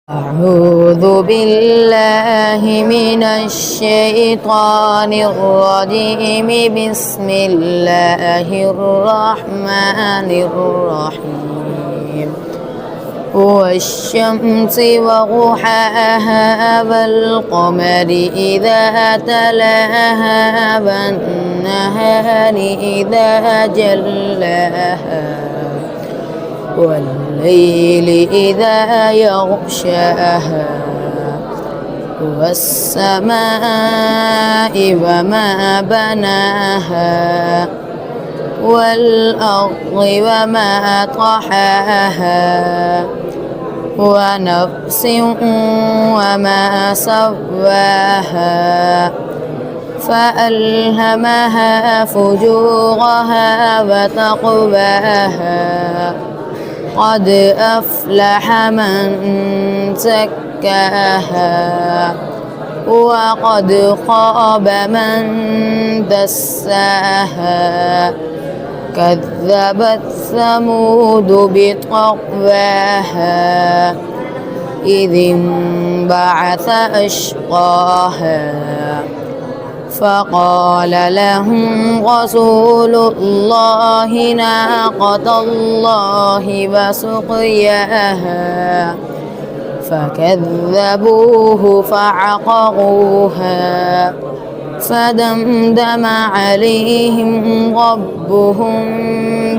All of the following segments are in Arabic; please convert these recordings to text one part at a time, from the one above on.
أعوذ بالله من الشيطان الرجيم. بسم الله الرحمن الرحيم. والشمس وضحاها والقمر إذا تلاها والنهار إذا جلاها والليل إذا يغشاها والسماء وما بناها والأرض وما طحاها ونفس وما سواها فألهمها فجورها وتقواها قد أفلح من زكاها وقد خاب من دساها. كذبت ثمود بطغواها إذ انبعث أشقاها فقال لهم رسول الله ناقة الله وسقياها فكذبوه فعقروها فدمدم عليهم ربهم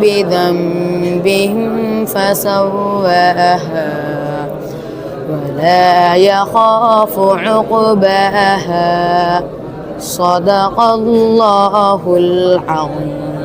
بذنبهم فسواها ولا يخاف عقباها. صدق الله العظيم.